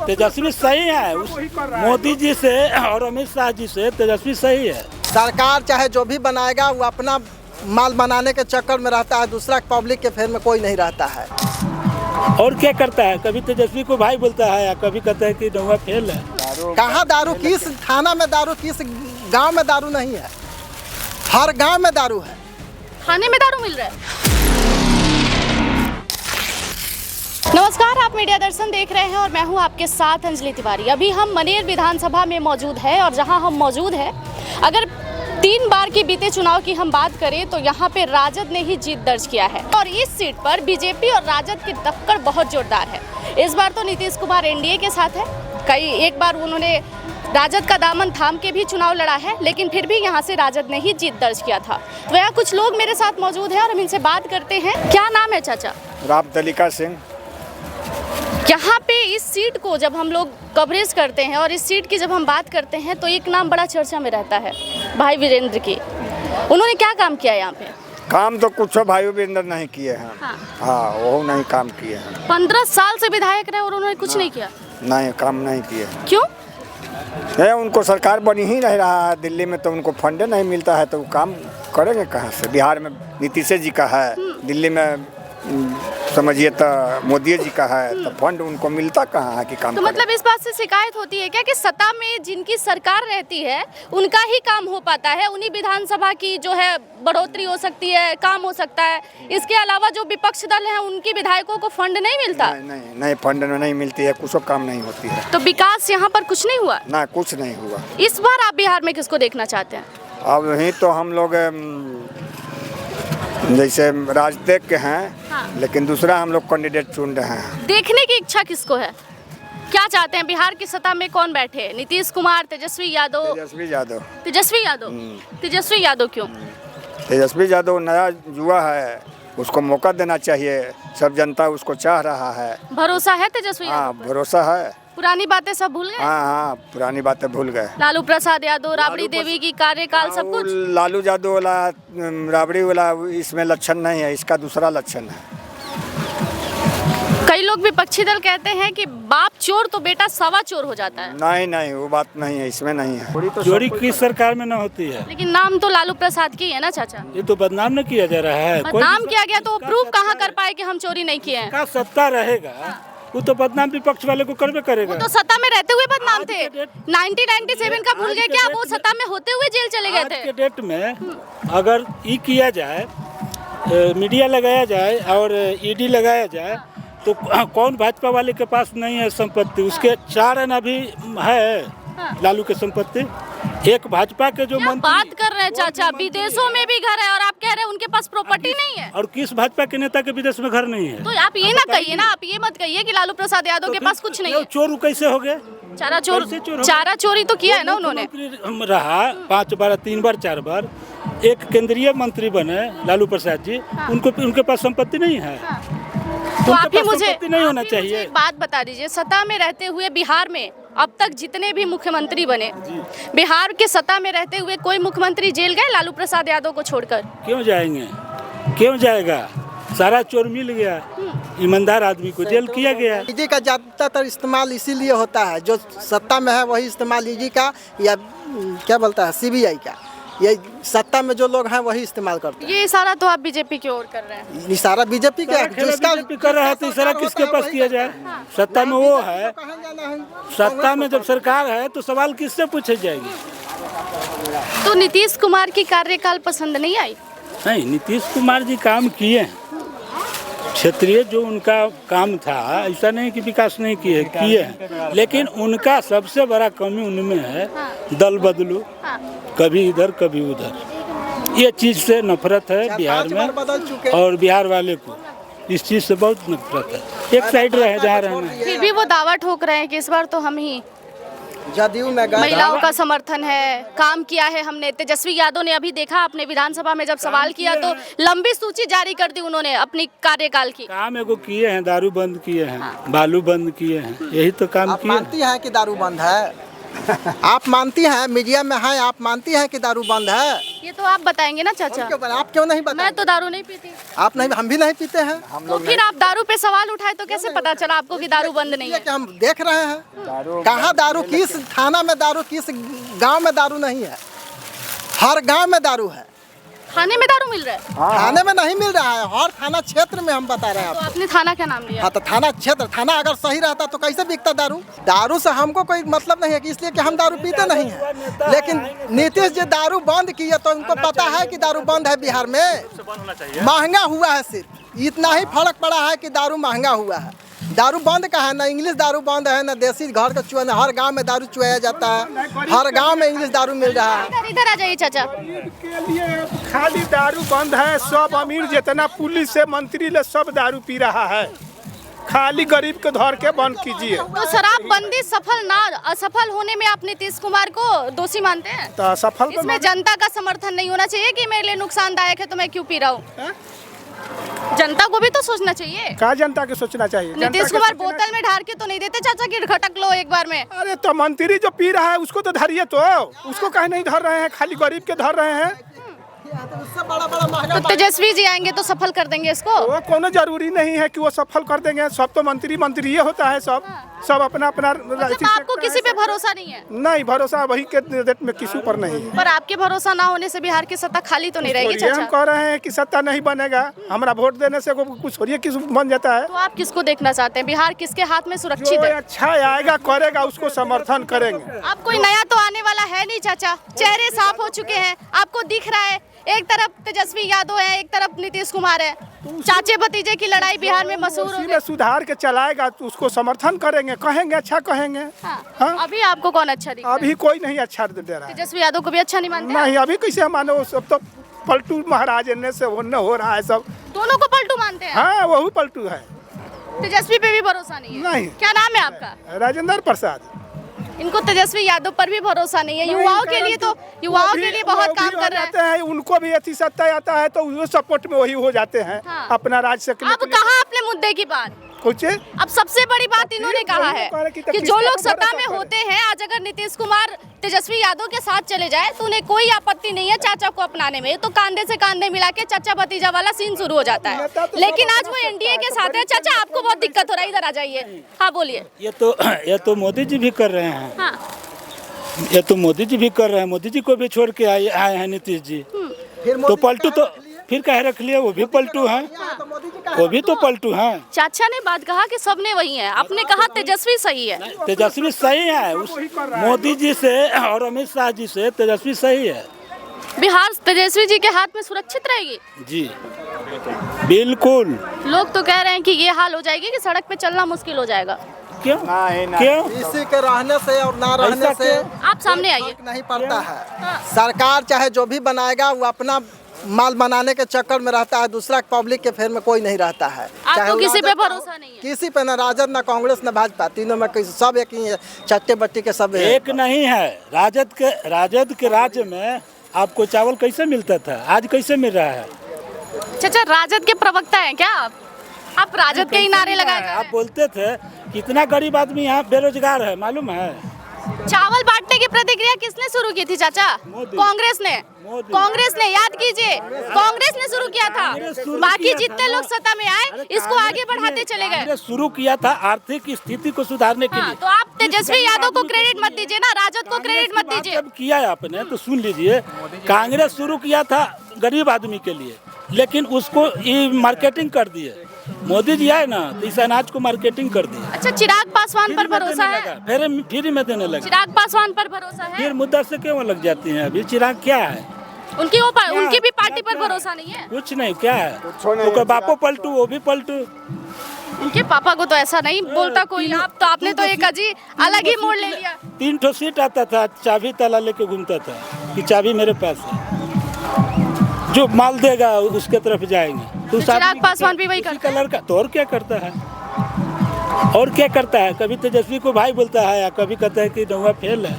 तेजस्वी सही है, मोदी जी से और अमित शाह जी से तेजस्वी सही है। सरकार चाहे जो भी बनाएगा वो अपना माल बनाने के चक्कर में रहता है, दूसरा पब्लिक के फेर में कोई नहीं रहता है। और क्या करता है, कभी तेजस्वी को भाई बोलता है या कभी कहता है कि नौवा फेल है। कहाँ दारू, किस थाना में दारू, किस गांव में दारू नहीं है? हर गांव में दारू है, खाने में दारू मिल रहा है। नमस्कार, आप मीडिया दर्शन देख रहे हैं और मैं हूं आपके साथ अंजलि तिवारी। अभी हम मनेर विधानसभा में मौजूद है और जहां हम मौजूद हैं, अगर 3 बार की बीते चुनाव की हम बात करें तो यहाँ पे राजद ने ही जीत दर्ज किया है और इस सीट पर बीजेपी और राजद की टक्कर बहुत जोरदार है। इस बार तो नीतीश कुमार एनडीए के साथ है, एक बार उन्होंने राजद का दामन थाम के भी चुनाव लड़ा है, लेकिन फिर भी यहाँ से राजद ने ही जीत दर्ज किया था। तो यहाँ कुछ लोग मेरे साथ मौजूद हैं और हम इनसे बात करते हैं। क्या नाम है चाचा? राम तलिका सिंह। यहाँ पे इस सीट को जब हम लोग कवरेज करते हैं और इस सीट की जब हम बात करते हैं तो एक नाम बड़ा चर्चा में रहता है, भाई वीरेंद्र की। उन्होंने क्या काम किया यहाँ पे? काम तो कुछ भाई वीरेंद्र नहीं किए हैं। हाँ, वो नहीं काम किए हैं। 15 साल से विधायक रहे और उन्होंने कुछ नहीं किया? नहीं, काम नहीं किए। क्यों? नहीं, उनको सरकार बनी ही नहीं रहा है। दिल्ली में तो उनको फंड नहीं मिलता है तो वो काम करेंगे कहाँ से? बिहार में नीतीश जी का है, दिल्ली में समझिए तो मोदी जी का है, तो फंड उनको मिलता कहाँ है कि काम? तो मतलब इस बात से शिकायत होती है क्या कि सत्ता में जिनकी सरकार रहती है उनका ही काम हो पाता है, उन्हीं विधानसभा की जो है बढ़ोतरी हो सकती है, काम हो सकता है, इसके अलावा जो विपक्ष दल है उनकी विधायकों को फंड नहीं मिलता? नहीं, फंड नहीं मिलती है, कुछ काम नहीं होती है। तो विकास यहाँ पर कुछ नहीं हुआ? ना, कुछ नहीं हुआ। इस बार आप बिहार में किसको देखना चाहते हैं? अब यही तो हम लोग जैसे राजद के हैं। हाँ। लेकिन दूसरा हम लोग कैंडिडेट चुन रहे हैं। देखने की इच्छा किसको है? क्या चाहते हैं बिहार की सत्ता में कौन बैठे? नीतीश कुमार, तेजस्वी यादव? तेजस्वी यादव। तेजस्वी यादव क्यों? तेजस्वी यादव नया युवा है, उसको मौका देना चाहिए। सब जनता उसको चाह रहा है। भरोसा है तेजस्वी यादव? हाँ, भरोसा है। पुरानी बातें सब भूल गए? हाँ, पुरानी बातें भूल गए। लालू प्रसाद यादव, राबड़ी देवी की कार्यकाल, सब कुछ? लालू यादव वाला, राबड़ी वाला इसमें लक्षण नहीं है, इसका दूसरा लक्षण है। कई लोग विपक्षी दल कहते हैं कि बाप चोर तो बेटा सवा चोर हो जाता है। नहीं, वो बात नहीं है, इसमें नहीं है। चोरी किस सरकार में न होती है? लेकिन नाम तो लालू प्रसाद की है ना चाचा? ये तो बदनाम न किया जा रहा है। बदनाम किया गया तो प्रूफ कहाँ कर पाए कि हम चोरी नहीं किए हैं? का सत्ता रहेगा वो तो बदनाम विपक्ष वाले को करवे करेगा। वो तो सत्ता में रहते हुए बदनाम थे। 1997 का भूल गए क्या? वो सत्ता में होते हुए जेल चले गए थे। आज के डेट में अगर ये किया जाए, मीडिया लगाया जाए और ईडी लगाया जाए तो कौन भाजपा वाले के पास नहीं है संपत्ति? उसके 4 आना भी है लालू के संपत्ति। एक भाजपा के जो मंत्री बात कर रहे हैं चाचा, विदेशों में भी घर है और आप कह रहे हैं उनके पास प्रॉपर्टी नहीं है। और किस भाजपा के नेता के विदेश में घर नहीं है? तो आप ये ना कहिए ना, आप ये मत कहिए कि लालू प्रसाद यादव के पास कुछ नहीं है। चोर कैसे हो गए? चारा चोरी तो किया है ना उन्होंने। रहा 5 बार, 3 बार, 4 बार, एक केंद्रीय मंत्री बने लालू प्रसाद जी। उनके पास संपत्ति नहीं है। तो आप ही मुझे नहीं होना चाहिए। एक बात बता दीजिए, सत्ता में रहते हुए बिहार में अब तक जितने भी मुख्यमंत्री बने, बिहार के सत्ता में रहते हुए कोई मुख्यमंत्री जेल गए लालू प्रसाद यादव को छोड़कर? क्यों जाएंगे? क्यों जाएगा? सारा चोर मिल गया, ईमानदार आदमी को जेल किया गया। ईडी का ज्यादातर इस्तेमाल इसीलिए होता है, जो सत्ता में है वही इस्तेमाल ईडी का या क्या बोलता है सीबीआई का, ये सत्ता में जो लोग हैं वही इस्तेमाल करते हैं। ये इशारा तो आप बीजेपी की ओर कर रहे हैं। इशारा बीजेपी का बीजेपी कर रहा है तो इशारा किसके पास किया जाए? सत्ता में वो है, सत्ता में जब सरकार है तो सवाल किससे पूछे जाएगी? तो नीतीश कुमार की कार्यकाल पसंद नहीं आई? नहीं, नीतीश कुमार जी काम किए हैं, क्षेत्रीय जो उनका काम था, ऐसा नहीं कि विकास नहीं किए हैं, लेकिन उनका सबसे बड़ा कमी उनमें है दल बदलू, कभी इधर कभी उधर। ये चीज़ से नफरत है बिहार में और बिहार वाले को इस चीज़ से बहुत नफरत है। एक साइड रहे जहाँ रहना है। फिर भी वो दावा ठोक रहे हैं कि इस बार तो हम ही जदयू में महिलाओं का समर्थन है, काम किया है हमने। तेजस्वी यादव ने अभी देखा अपने विधानसभा में जब सवाल किया तो लंबी सूची जारी कर दी उन्होंने अपनी कार्यकाल की। काम एगो किए हैं, दारू बंद किए हैं, बालू बंद किए हैं, यही तो काम किए। मानती हैं कि दारू बंद है? आप मानती हैं, मीडिया में हैं, आप मानती हैं कि दारू बंद है? ये तो आप बताएंगे ना चाचा। आप क्यों नहीं मैं बताएं? तो दारू नहीं पीती। आप नहीं, हम भी नहीं पीते हैं। तो फिर आप दारू पे सवाल उठाए तो कैसे पता चला आपको कि दारू बंद नहीं ये है? कि हम देख रहे हैं कहाँ दारू, किस थाना में दारू, किस गांव में दारू नहीं है। हर गांव में दारू है, खाने में दारू मिल रहा है। थाने में नहीं मिल रहा है, हर थाना क्षेत्र में हम बता रहे हैं तो आपको। आपने थाना क्या नाम लिया? हाँ तो थाना क्षेत्र, थाना अगर सही रहता तो कैसे बिकता दारू? दारू से हमको कोई मतलब नहीं है कि इसलिए कि हम दारू पीते नहीं हैं। लेकिन नीतीश जी दारू बंद किए तो उनको पता है कि दारू बंद है बिहार में। महंगा हुआ है, सिर्फ इतना ही फर्क पड़ा है कि दारू महंगा हुआ है। दारू बंद का है ना, इंग्लिश दारू बंद है ना, देसी घर का चुआ, हर गांव में दारू चुआया जाता है, हर गांव में इंग्लिश दारू मिल रहा है। इधर आ जाइए चाचा। के लिए खाली दारू बंद है, सब अमीर जितना पुलिस से मंत्री ले सब दारू पी रहा है, खाली गरीब के धर के बंद कीजिए। तो शराबबंदी सफल ना असफल होने में आप नीतीश कुमार को दोषी मानते हैं? तो सफल पे इसमें जनता का समर्थन नहीं होना चाहिए कि मेरे लिए नुकसानदायक है तो मैं क्यों पी रहा हूँ? जनता को भी तो सोचना चाहिए। का जनता के सोचना चाहिए? जनता नीतीश के कुमार सोचना- बोतल में ढार के तो नहीं देते चाचा कि खटक लो एक बार में। अरे तो मंत्री जो पी रहा है उसको तो धरिए, तो उसको कहीं नहीं धर रहे हैं, खाली गरीब के धर रहे हैं। उससे बड़ा बड़ा महंगा तो तेजस्वी जी आएंगे तो सफल कर देंगे इसको। वो कोनो जरूरी नहीं है कि वो सफल कर देंगे, सब तो मंत्री ही होता है, सब अपना अपना मतलब राजनीतिक आपको सेक्टर किसी है, पे सब- भरोसा नहीं है? नहीं, भरोसा वही के डेट में किसी पर नहीं है। पर आपके भरोसा ना होने से बिहार की सत्ता खाली तो नहीं रहेगी ये हम चाचा? कह रहे हैं कि सत्ता नहीं बनेगा, हमारा वोट देने से कुछ थोड़ी किस बन जाता है। तो आप किसको देखना चाहते हैं? बिहार किसके हाथ में सुरक्षित जो है? अच्छा आएगा करेगा उसको समर्थन करेंगे। अब कोई नया तो आने वाला है नहीं चाचा, चेहरे साफ हो चुके हैं, आपको दिख रहा है। एक तरफ तेजस्वी यादव है, एक तरफ नीतीश कुमार है, चाचे भतीजे की लड़ाई बिहार में मशहूर हो उसी गई। में सुधार के चलाएगा तो उसको समर्थन करेंगे, कहेंगे अच्छा कहेंगे। हाँ। हाँ? अभी आपको कौन अच्छा दिख रहा है? अभी कोई नहीं अच्छा दे रहा है। तेजस्वी यादव को भी अच्छा नहीं मानते आप? नहीं, अभी कैसे मानो, सब तो पलटू महाराज इन्ने से होने हो रहा है सब। दोनों को पलटू मानते हैं? हाँ, वही पलटू है। तेजस्वी पे भी भरोसा नहीं है? नहीं। क्या नाम है आपका? राजेंद्र प्रसाद। इनको तेजस्वी यादव पर भी भरोसा नहीं है। युवाओं के लिए तो युवाओं के लिए बहुत काम कर रहे हैं। उनको भी अति सत्ता आता है तो वो सपोर्ट में वही हो जाते हैं। हाँ। अपना राज्य से अब कहा आपने मुद्दे की बात? कुछ अब सबसे बड़ी बात इन्होंने कहा है कि जो लोग सत्ता में होते हैं, आज अगर नीतीश कुमार तेजस्वी यादव के साथ चले जाए तो उन्हें कोई आपत्ति नहीं है चाचा को अपनाने में। तो कांधे से कांधे मिला के चाचा भतीजा वाला सीन शुरू हो जाता है। लेकिन आज वो एनडीए के साथ है। चाचा आपको बहुत दिक्कत हो रहा है, इधर आ जाइए। हाँ बोलिए। ये तो मोदी जी भी कर रहे हैं। हाँ, ये तो मोदी जी भी कर रहे हैं। मोदी जी को भी छोड़ के आए हैं नीतीश जी। तो पलटू तो फिर कहे रख लिए, वो भी पलटू हैं, वो भी तो पलटू हैं। चाचा ने बात कहा कि सबने वही है, आपने कहा तेजस्वी सही है। तेजस्वी सही है, उस मोदी जी से और अमित शाह जी से तेजस्वी सही है। बिहार तेजस्वी जी के हाथ में सुरक्षित रहेगी? जी बिल्कुल। लोग तो कह रहे हैं कि ये हाल हो जाएगी कि सड़क पे चलना मुश्किल हो जाएगा। क्यों नहीं, नहीं। क्यों? इसी के रहने से और ना रहने ऐसा से आप सामने आइए। फर्क नहीं पड़ता है। सरकार चाहे जो भी बनाएगा वो अपना माल बनाने के चक्कर में रहता है, दूसरा पब्लिक के फेर में कोई नहीं रहता है। चाहे आपको वो किसी पे राजद का हो, भरोसा नहीं है? किसी पे, ना राजद, ना कांग्रेस, ना भाजपा, तीनों में सब एक ही है, चट्टे बट्टी के सब है। एक नहीं है। राजद के राज्य में आपको चावल कैसे मिलता था, आज कैसे मिल रहा है? चाचा राजद के प्रवक्ता हैं क्या आप? आप राजद के ही नारे लगाए जा रहे आप हैं। बोलते थे कितना गरीब आदमी यहाँ बेरोजगार है, मालूम है? चावल बांटने की प्रतिक्रिया किसने शुरू की थी चाचा? मोदी। कांग्रेस ने। मोदी। कांग्रेस ने, याद कीजिए, कांग्रेस ने शुरू किया था। कांग्रेस शुरू बाकी किया जितने था। लोग सत्ता में आए इसको आगे बढ़ाते चले गए। कांग्रेस शुरू किया था आर्थिक स्थिति को सुधारने के हाँ, लिए। तो आप तेजस्वी यादव को क्रेडिट मत दीजिए ना, राजद को क्रेडिट मत दीजिए। जब किया है आपने तो सुन लीजिए, कांग्रेस शुरू किया था गरीब आदमी के लिए, लेकिन उसको ये मार्केटिंग कर दिए। मोदी जी आए ना तो इस अनाज को मार्केटिंग कर दिया। अच्छा, चिराग पासवान पर भरोसा है? फिर फ्री में देने लगा। चिराग पासवान पर भरोसा है? फिर मुद्दा से क्यों लग जाती हैं? अभी चिराग क्या है? उनकी भी पार्टी पर भरोसा नहीं है? कुछ नहीं, क्या है? नहीं, तो बापो पलटू, वो भी पलटू। उनके पापा को तो ऐसा नहीं बोलता कोई। आप तो आपने तो एक अलग ही मोड़ ले लिया। 3 ठो सीट आता था, चाबी ताला लेके घूमता था कि चाबी मेरे पास है, जो माल देगा उसके तरफ जाएंगे। तो चिराग पासवान भी वही करता है? कलर का तो और क्या करता है? और क्या करता है? कभी तेजस्वी को भाई बोलता है या कभी कहता है कि नौवा फेल है।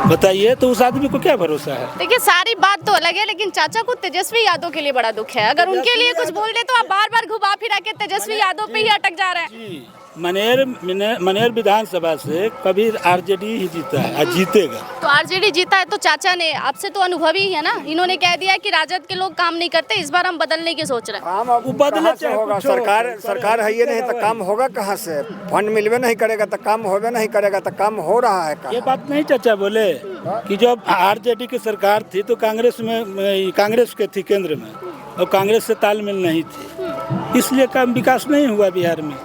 बताइए, तो उस आदमी को क्या भरोसा है? देखिए, सारी बात तो अलग है, लेकिन चाचा को तेजस्वी यादव के लिए बड़ा दुख है। अगर उनके लिए कुछ बोल दे तो आप बार बार घुमा फिरा के तेजस्वी यादव पे ही अटक जा रहे हैं। जी मनेर विधानसभा से कभी आरजेडी ही जीता है और जीतेगा। तो आरजेडी जीता है तो चाचा ने आपसे तो अनुभवी है ना, इन्होंने कह दिया कि राजद के लोग काम नहीं करते, इस बार हम बदलने की सोच रहे हैं। काम अब कहाँ से होगा? सरकार है ये नहीं तो काम होगा कहाँ से? फंड मिलवे नहीं करेगा तो काम होवे नहीं करेगा तो काम हो रहा है कहाँ? ये बात नहीं चाचा बोले कि जब आरजेडी की सरकार थी तो कांग्रेस के थी केंद्र में और कांग्रेस से तालमेल नहीं थी, इसलिए काम विकास नहीं हुआ बिहार में।